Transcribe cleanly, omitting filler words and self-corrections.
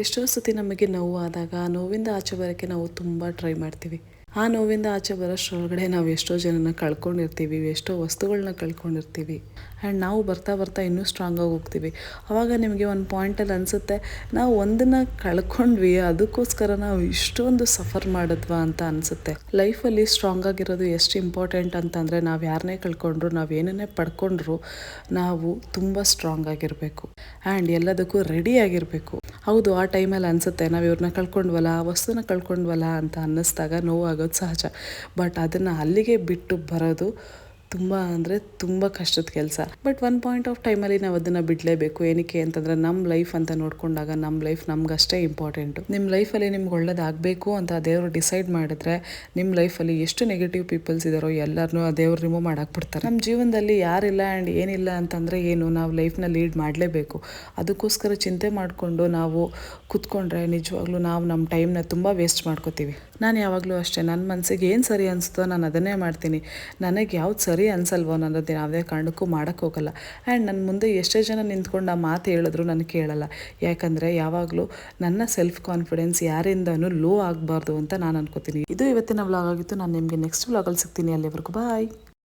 ಎಷ್ಟೋ ಸತಿ ನಮಗೆ ನೋವು ಆದಾಗ ಆ ನೋವಿಂದ ಆಚೆ ಬರೋಕ್ಕೆ ನಾವು ತುಂಬ ಟ್ರೈ ಮಾಡ್ತೀವಿ. ಆ ನೋವಿಂದ ಆಚೆ ಬರೋಷ್ಟರೊಳಗಡೆ ನಾವು ಎಷ್ಟೋ ಜನನ ಕಳ್ಕೊಂಡಿರ್ತೀವಿ, ಎಷ್ಟೋ ವಸ್ತುಗಳನ್ನ ಕಳ್ಕೊಂಡಿರ್ತೀವಿ. ಆ್ಯಂಡ್ ನಾವು ಬರ್ತಾ ಬರ್ತಾ ಇನ್ನೂ ಸ್ಟ್ರಾಂಗಾಗಿ ಹೋಗ್ತೀವಿ. ಆವಾಗ ನಿಮಗೆ ಒಂದು ಪಾಯಿಂಟಲ್ಲಿ ಅನಿಸುತ್ತೆ, ನಾವು ಒಂದನ್ನು ಕಳ್ಕೊಂಡ್ವಿ, ಅದಕ್ಕೋಸ್ಕರ ನಾವು ಇಷ್ಟೊಂದು ಸಫರ್ ಮಾಡಿದ್ವಾ ಅಂತ ಅನಿಸುತ್ತೆ. ಲೈಫಲ್ಲಿ ಸ್ಟ್ರಾಂಗ್ ಆಗಿರೋದು ಎಷ್ಟು ಇಂಪಾರ್ಟೆಂಟ್ ಅಂತಂದರೆ, ನಾವು ಯಾರನ್ನೇ ಕಳ್ಕೊಂಡ್ರು, ನಾವು ಏನನ್ನೇ ಪಡ್ಕೊಂಡ್ರು, ನಾವು ತುಂಬ ಸ್ಟ್ರಾಂಗ್ ಆಗಿರಬೇಕು ಆ್ಯಂಡ್ ಎಲ್ಲದಕ್ಕೂ ರೆಡಿ ಆಗಿರಬೇಕು. ಹೌದು, ಆ ಟೈಮಲ್ಲಿ ಅನಿಸುತ್ತೆ ನಾವು ಇವ್ರನ್ನ ಕಳ್ಕೊಂಡ್ವಲ್ಲ, ಆ ವಸ್ತುನ ಕಳ್ಕೊಂಡ್ವಲ್ಲ ಅಂತ ಅನ್ನಿಸ್ದಾಗ ನೋವಾಗೋದು ಸಹಜ. ಬಟ್ ಅದನ್ನು ಅಲ್ಲಿಗೆ ಬಿಟ್ಟು ಬರೋದು ತುಂಬ ಅಂದರೆ ತುಂಬ ಕಷ್ಟದ ಕೆಲಸ. ಬಟ್ ಒನ್ ಪಾಯಿಂಟ್ ಆಫ್ ಟೈಮಲ್ಲಿ ನಾವು ಅದನ್ನು ಬಿಡಲೇಬೇಕು. ಏನಕ್ಕೆ ಅಂತಂದರೆ, ನಮ್ಮ ಲೈಫ್ ಅಂತ ನೋಡಿಕೊಂಡಾಗ ನಮ್ಮ ಲೈಫ್ ನಮಗಷ್ಟೇ ಇಂಪಾರ್ಟೆಂಟು. ನಿಮ್ಮ ಲೈಫಲ್ಲಿ ನಿಮ್ಗೆ ಒಳ್ಳೇದಾಗಬೇಕು ಅಂತ ದೇವರು ಡಿಸೈಡ್ ಮಾಡಿದ್ರೆ, ನಿಮ್ಮ ಲೈಫಲ್ಲಿ ಎಷ್ಟು ನೆಗೆಟಿವ್ ಪೀಪಲ್ಸ್ ಇದ್ದಾರೋ ಎಲ್ಲರನ್ನೂ ಆ ದೇವ್ರು ರಿಮೂವ್ ಬಿಡ್ತಾರೆ. ನಮ್ಮ ಜೀವನದಲ್ಲಿ ಯಾರಿಲ್ಲ ಆ್ಯಂಡ್ ಏನಿಲ್ಲ ಅಂತಂದರೆ ಏನು, ನಾವು ಲೈಫ್ನ ಲೀಡ್ ಮಾಡಲೇಬೇಕು. ಅದಕ್ಕೋಸ್ಕರ ಚಿಂತೆ ಮಾಡಿಕೊಂಡು ನಾವು ಕೂತ್ಕೊಂಡ್ರೆ ನಿಜವಾಗ್ಲೂ ನಾವು ನಮ್ಮ ಟೈಮ್ನ ತುಂಬ ವೇಸ್ಟ್ ಮಾಡ್ಕೋತೀವಿ. ನಾನು ಯಾವಾಗಲೂ ಅಷ್ಟೇ, ನನ್ನ ಮನಸ್ಸಿಗೆ ಏನು ಸರಿ ಅನಿಸ್ತೋ ನಾನು ಅದನ್ನೇ ಮಾಡ್ತೀನಿ. ನನಗೆ ಯಾವ್ದು ಸರಿ ಅನಿಸಲ್ವೋ ನಾನು ಅದು ಯಾವುದೇ ಕಾರಣಕ್ಕೂ ಮಾಡೋಕ್ಕೆ ಹೋಗಲ್ಲ. ಆ್ಯಂಡ್ ನನ್ನ ಮುಂದೆ ಎಷ್ಟೇ ಜನ ನಿಂತ್ಕೊಂಡು ಆ ಮಾತು ಹೇಳಿದ್ರು ನನಗೆ ಕೇಳಲ್ಲ. ಯಾಕಂದರೆ ಯಾವಾಗಲೂ ನನ್ನ ಸೆಲ್ಫ್ ಕಾನ್ಫಿಡೆನ್ಸ್ ಯಾರಿಂದನೂ ಲೋ ಆಗಬಾರ್ದು ಅಂತ ನಾನು ಅನ್ಕೋತೀನಿ. ಇದು ಇವತ್ತಿನ ವ್ಲಾಗ್ ಆಗಿತ್ತು. ನಾನು ನಿಮಗೆ ನೆಕ್ಸ್ಟ್ ವ್ಲಾಗಲ್ಲಿ ಸಿಗ್ತೀನಿ. ಅಲ್ಲಿವರೆಗೂ ಬಾಯ್.